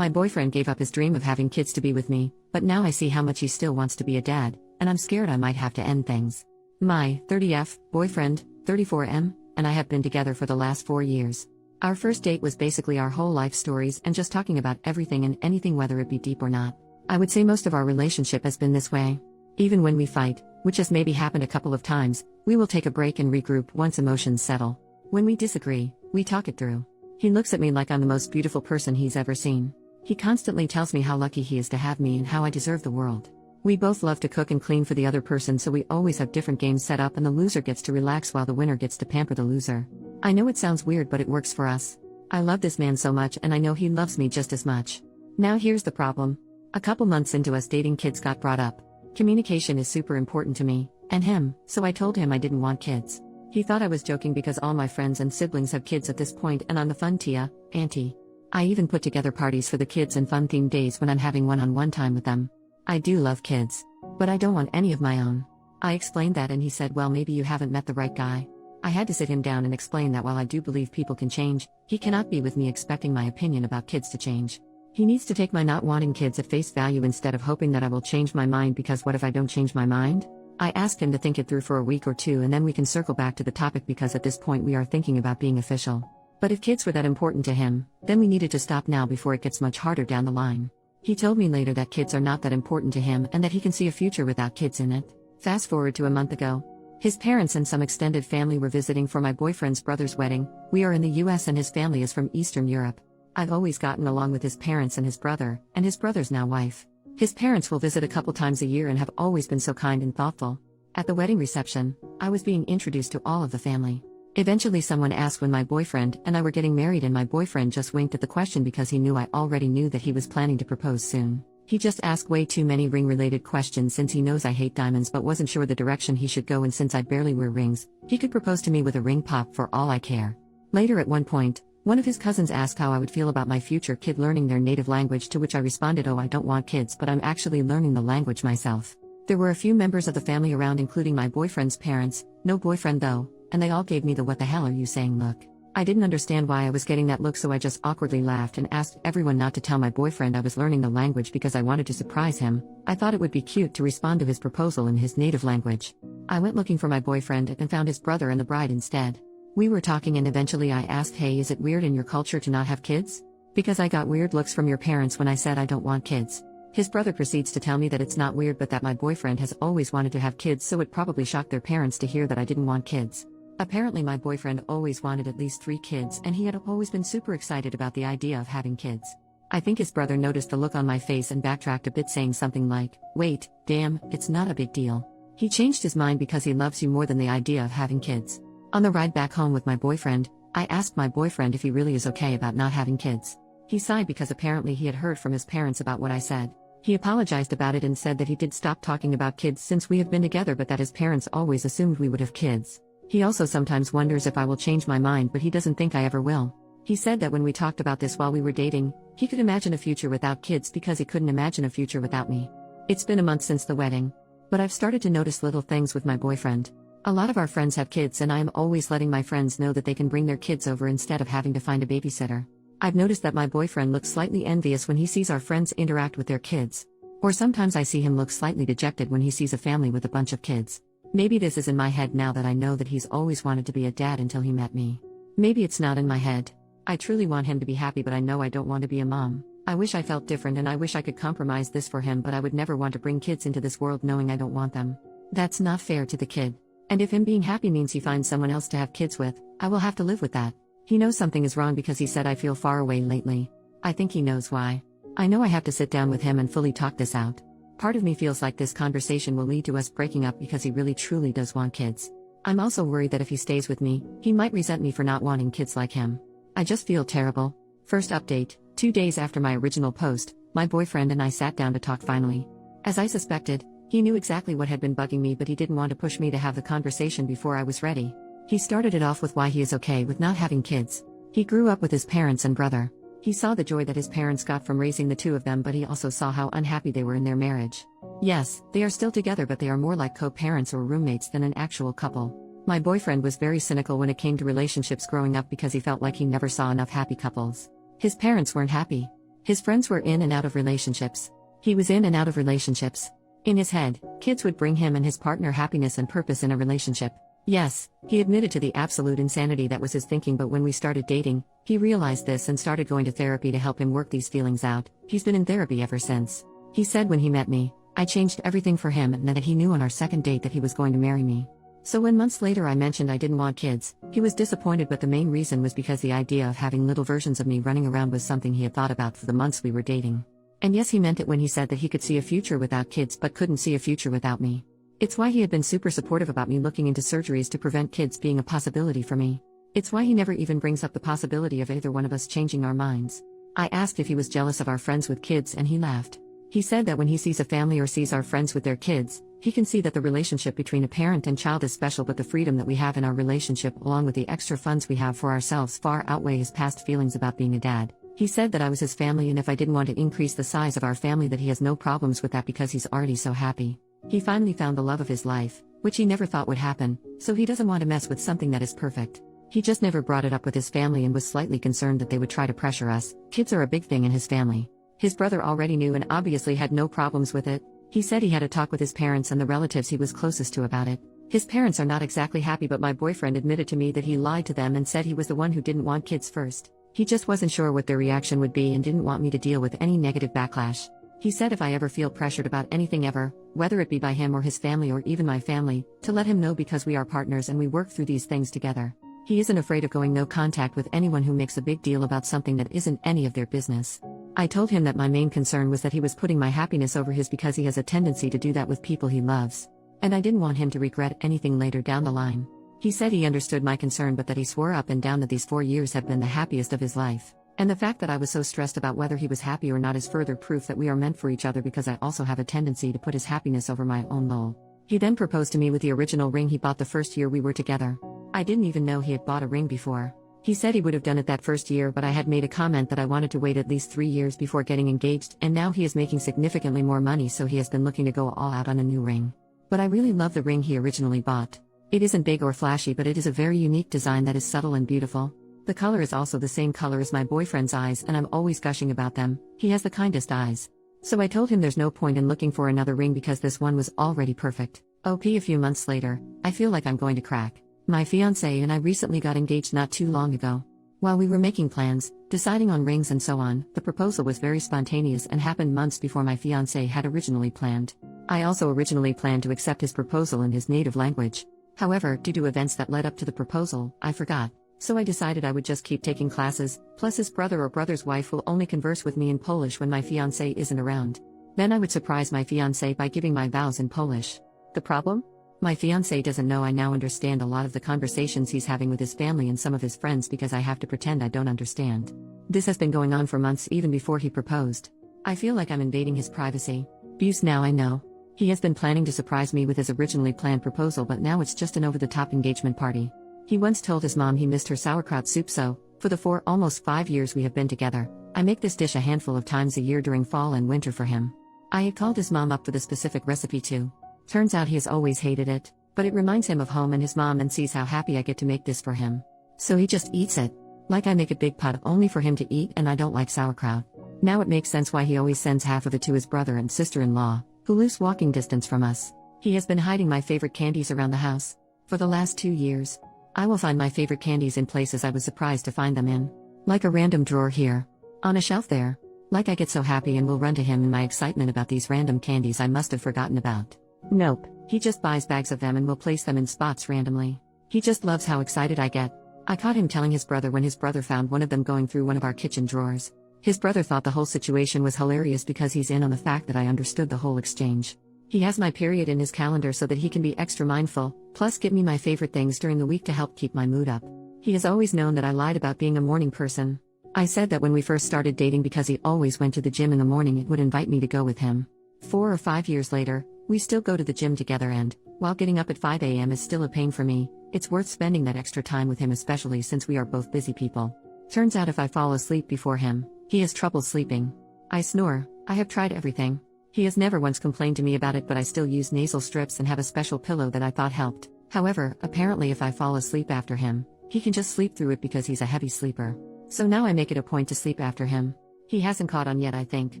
My boyfriend gave up his dream of having kids to be with me, but now I see how much he still wants to be a dad, and I'm scared I might have to end things. My 30F boyfriend, 34M, and I have been together for the last 4 years. Our first date was basically our whole life stories and just talking about everything and anything, whether it be deep or not. I would say most of our relationship has been this way. Even when we fight, which has maybe happened a couple of times, we will take a break and regroup once emotions settle. When we disagree, we talk it through. He looks at me like I'm the most beautiful person he's ever seen. He constantly tells me how lucky he is to have me and how I deserve the world. We both love to cook and clean for the other person, so we always have different games set up and the loser gets to relax while the winner gets to pamper the loser. I know it sounds weird, but it works for us. I love this man so much and I know he loves me just as much. Now here's the problem. A couple months into us dating, kids got brought up. Communication is super important to me, and him, so I told him I didn't want kids. He thought I was joking because all my friends and siblings have kids at this point and I'm the fun tia, auntie. I even put together parties for the kids and fun themed days when I'm having one-on-one time with them. I do love kids, but I don't want any of my own. I explained that and he said, well, maybe you haven't met the right guy. I had to sit him down and explain that while I do believe people can change, he cannot be with me expecting my opinion about kids to change. He needs to take my not wanting kids at face value instead of hoping that I will change my mind, because what if I don't change my mind? I asked him to think it through for a week or two and then we can circle back to the topic, because at this point we are thinking about being official. But if kids were that important to him, then we needed to stop now before it gets much harder down the line. He told me later that kids are not that important to him and that he can see a future without kids in it. Fast forward to a month ago. His parents and some extended family were visiting for my boyfriend's brother's wedding. We are in the US and his family is from Eastern Europe. I've always gotten along with his parents and his brother's now wife. His parents will visit a couple times a year and have always been so kind and thoughtful. At the wedding reception, I was being introduced to all of the family. Eventually someone asked when my boyfriend and I were getting married, and my boyfriend just winked at the question because he knew I already knew that he was planning to propose soon. He just asked way too many ring-related questions since he knows I hate diamonds but wasn't sure the direction he should go, and since I barely wear rings, he could propose to me with a ring pop for all I care. Later at one point, one of his cousins asked how I would feel about my future kid learning their native language, to which I responded, oh, I don't want kids, but I'm actually learning the language myself. There were a few members of the family around, including my boyfriend's parents, no boyfriend though, and they all gave me the what the hell are you saying look. I didn't understand why I was getting that look, so I just awkwardly laughed and asked everyone not to tell my boyfriend I was learning the language because I wanted to surprise him. I thought it would be cute to respond to his proposal in his native language. I went looking for my boyfriend and found his brother and the bride instead. We were talking and eventually I asked, hey, is it weird in your culture to not have kids? Because I got weird looks from your parents when I said I don't want kids. His brother proceeds to tell me that it's not weird but that my boyfriend has always wanted to have kids, so it probably shocked their parents to hear that I didn't want kids. Apparently my boyfriend always wanted at least 3 kids and he had always been super excited about the idea of having kids. I think his brother noticed the look on my face and backtracked a bit, saying something like, wait, damn, it's not a big deal. He changed his mind because he loves you more than the idea of having kids. On the ride back home with my boyfriend, I asked my boyfriend if he really is okay about not having kids. He sighed because apparently he had heard from his parents about what I said. He apologized about it and said that he did stop talking about kids since we have been together, but that his parents always assumed we would have kids. He also sometimes wonders if I will change my mind, but he doesn't think I ever will. He said that when we talked about this while we were dating, he could imagine a future without kids because he couldn't imagine a future without me. It's been a month since the wedding, but I've started to notice little things with my boyfriend. A lot of our friends have kids and I am always letting my friends know that they can bring their kids over instead of having to find a babysitter. I've noticed that my boyfriend looks slightly envious when he sees our friends interact with their kids. Or sometimes I see him look slightly dejected when he sees a family with a bunch of kids. Maybe this is in my head now that I know that he's always wanted to be a dad until he met me. Maybe it's not in my head. I truly want him to be happy, but I know I don't want to be a mom. I wish I felt different and I wish I could compromise this for him, but I would never want to bring kids into this world knowing I don't want them. That's not fair to the kid. And if him being happy means he finds someone else to have kids with, I will have to live with that. He knows something is wrong because he said I feel far away lately. I think he knows why. I know I have to sit down with him and fully talk this out. Part of me feels like this conversation will lead to us breaking up because he really truly does want kids. I'm also worried that if he stays with me, he might resent me for not wanting kids like him. I just feel terrible. First update, 2 days after my original post, my boyfriend and I sat down to talk finally. As I suspected, he knew exactly what had been bugging me, but he didn't want to push me to have the conversation before I was ready. He started it off with why he is okay with not having kids. He grew up with his parents and brother. He saw the joy that his parents got from raising the two of them, but he also saw how unhappy they were in their marriage. Yes, they are still together, but they are more like co-parents or roommates than an actual couple. My boyfriend was very cynical when it came to relationships growing up because he felt like he never saw enough happy couples. His parents weren't happy. His friends were in and out of relationships. He was in and out of relationships. In his head, kids would bring him and his partner happiness and purpose in a relationship. Yes, he admitted to the absolute insanity that was his thinking, but when we started dating, he realized this and started going to therapy to help him work these feelings out. He's been in therapy ever since. He said when he met me, I changed everything for him and that he knew on our second date that he was going to marry me. So when months later I mentioned I didn't want kids, he was disappointed, but the main reason was because the idea of having little versions of me running around was something he had thought about for the months we were dating. And yes, he meant it when he said that he could see a future without kids but couldn't see a future without me. It's why he had been super supportive about me looking into surgeries to prevent kids being a possibility for me. It's why he never even brings up the possibility of either one of us changing our minds. I asked if he was jealous of our friends with kids and he laughed. He said that when he sees a family or sees our friends with their kids, he can see that the relationship between a parent and child is special, but the freedom that we have in our relationship along with the extra funds we have for ourselves far outweigh his past feelings about being a dad. He said that I was his family and if I didn't want to increase the size of our family that he has no problems with that because he's already so happy. He finally found the love of his life, which he never thought would happen, so he doesn't want to mess with something that is perfect. He just never brought it up with his family and was slightly concerned that they would try to pressure us. Kids are a big thing in his family. His brother already knew and obviously had no problems with it. He said he had a talk with his parents and the relatives he was closest to about it. His parents are not exactly happy, but my boyfriend admitted to me that he lied to them and said he was the one who didn't want kids first. He just wasn't sure what their reaction would be and didn't want me to deal with any negative backlash. He said if I ever feel pressured about anything ever, whether it be by him or his family or even my family, to let him know because we are partners and we work through these things together. He isn't afraid of going no contact with anyone who makes a big deal about something that isn't any of their business. I told him that my main concern was that he was putting my happiness over his because he has a tendency to do that with people he loves. And I didn't want him to regret anything later down the line. He said he understood my concern but that he swore up and down that these 4 years have been the happiest of his life. And the fact that I was so stressed about whether he was happy or not is further proof that we are meant for each other because I also have a tendency to put his happiness over my own lol. He then proposed to me with the original ring he bought the first year we were together. I didn't even know he had bought a ring before. He said he would have done it that first year, but I had made a comment that I wanted to wait at least 3 years before getting engaged, and now he is making significantly more money, so he has been looking to go all out on a new ring. But I really love the ring he originally bought. It isn't big or flashy, but it is a very unique design that is subtle and beautiful. The color is also the same color as my boyfriend's eyes and I'm always gushing about them. He has the kindest eyes. So I told him there's no point in looking for another ring because this one was already perfect. A few months later, I feel like I'm going to crack. My fiancé and I recently got engaged not too long ago. While we were making plans, deciding on rings and so on, the proposal was very spontaneous and happened months before my fiancé had originally planned. I also originally planned to accept his proposal in his native language. However, due to events that led up to the proposal, I forgot. So I decided I would just keep taking classes, plus his brother or brother's wife will only converse with me in Polish when my fiancé isn't around. Then I would surprise my fiancé by giving my vows in Polish. The problem? My fiancé doesn't know I now understand a lot of the conversations he's having with his family and some of his friends because I have to pretend I don't understand. This has been going on for months even before he proposed. I feel like I'm invading his privacy. Abuse now I know. He has been planning to surprise me with his originally planned proposal, but now it's just an over-the-top engagement party. He once told his mom he missed her sauerkraut soup, so, for the almost 5 years we have been together, I make this dish a handful of times a year during fall and winter for him. I had called his mom up for the specific recipe too. Turns out he has always hated it, but it reminds him of home and his mom and sees how happy I get to make this for him. So he just eats it. Like I make a big pot only for him to eat and I don't like sauerkraut. Now it makes sense why he always sends half of it to his brother and sister-in-law, who lives walking distance from us. He has been hiding my favorite candies around the house. For the last 2 years. I will find my favorite candies in places I was surprised to find them in. Like a random drawer here. On a shelf there. Like I get so happy and will run to him in my excitement about these random candies I must have forgotten about. Nope, he just buys bags of them and will place them in spots randomly. He just loves how excited I get. I caught him telling his brother when his brother found one of them going through one of our kitchen drawers. His brother thought the whole situation was hilarious because he's in on the fact that I understood the whole exchange. He has my period in his calendar so that he can be extra mindful, plus get me my favorite things during the week to help keep my mood up. He has always known that I lied about being a morning person. I said that when we first started dating because he always went to the gym in the morning it would invite me to go with him. 4 or 5 years later, we still go to the gym together and, while getting up at 5 a.m. is still a pain for me, it's worth spending that extra time with him especially since we are both busy people. Turns out if I fall asleep before him, he has trouble sleeping. I snore. I have tried everything. He has never once complained to me about it, but I still use nasal strips and have a special pillow that I thought helped. However, apparently if I fall asleep after him, he can just sleep through it because he's a heavy sleeper. So now I make it a point to sleep after him. He hasn't caught on yet, I think.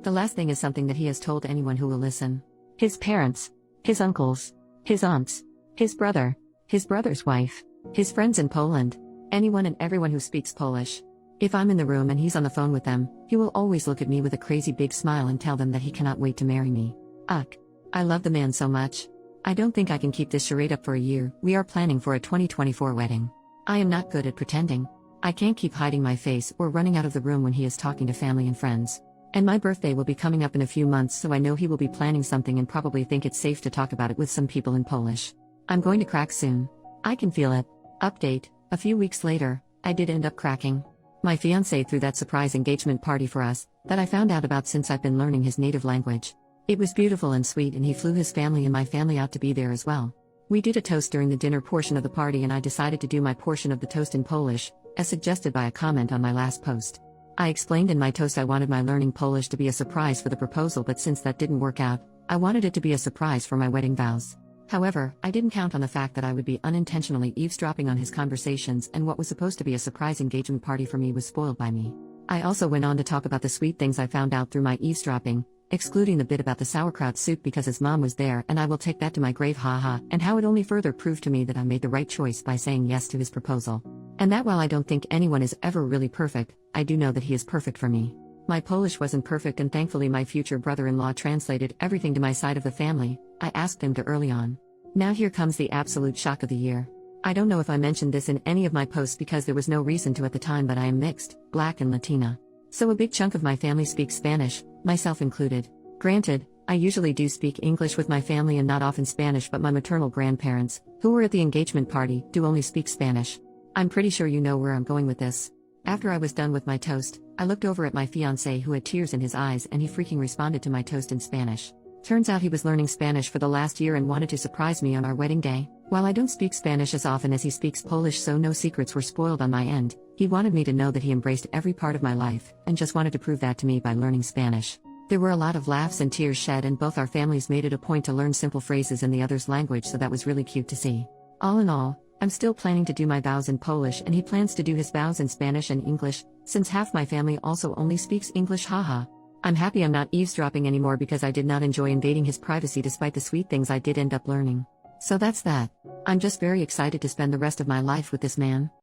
The last thing is something that he has told anyone who will listen. His parents, his uncles, his aunts, his brother, his brother's wife, his friends in Poland, anyone and everyone who speaks Polish. If I'm in the room and he's on the phone with them, he will always look at me with a crazy big smile and tell them that he cannot wait to marry me. Ugh. I love the man so much. I don't think I can keep this charade up for a year. We are planning for a 2024 wedding. I am not good at pretending. I can't keep hiding my face or running out of the room when he is talking to family and friends. And my birthday will be coming up in a few months, so I know he will be planning something and probably think it's safe to talk about it with some people in Polish. I'm going to crack soon. I can feel it. Update: a few weeks later, I did end up cracking. My fiancé threw that surprise engagement party for us, that I found out about since I've been learning his native language. It was beautiful and sweet, and he flew his family and my family out to be there as well. We did a toast during the dinner portion of the party, and I decided to do my portion of the toast in Polish, as suggested by a comment on my last post. I explained in my toast I wanted my learning Polish to be a surprise for the proposal, but since that didn't work out, I wanted it to be a surprise for my wedding vows. However, I didn't count on the fact that I would be unintentionally eavesdropping on his conversations, and what was supposed to be a surprise engagement party for me was spoiled by me. I also went on to talk about the sweet things I found out through my eavesdropping, excluding the bit about the sauerkraut soup because his mom was there, and I will take that to my grave, haha, and how it only further proved to me that I made the right choice by saying yes to his proposal. And that while I don't think anyone is ever really perfect, I do know that he is perfect for me. My Polish wasn't perfect, and thankfully my future brother-in-law translated everything to my side of the family. I asked him to early on. Now here comes the absolute shock of the year. I don't know if I mentioned this in any of my posts because there was no reason to at the time, but I am mixed, Black and Latina. So a big chunk of my family speaks Spanish, myself included. Granted, I usually do speak English with my family and not often Spanish, but my maternal grandparents, who were at the engagement party, do only speak Spanish. I'm pretty sure you know where I'm going with this. After I was done with my toast, I looked over at my fiancé, who had tears in his eyes, and he freaking responded to my toast in Spanish. Turns out he was learning Spanish for the last year and wanted to surprise me on our wedding day. While I don't speak Spanish as often as he speaks Polish, so no secrets were spoiled on my end, he wanted me to know that he embraced every part of my life, and just wanted to prove that to me by learning Spanish. There were a lot of laughs and tears shed, and both our families made it a point to learn simple phrases in the other's language, so that was really cute to see. All in all, I'm still planning to do my vows in Polish, and he plans to do his vows in Spanish and English, since half my family also only speaks English, haha. I'm happy I'm not eavesdropping anymore because I did not enjoy invading his privacy despite the sweet things I did end up learning. So that's that. I'm just very excited to spend the rest of my life with this man.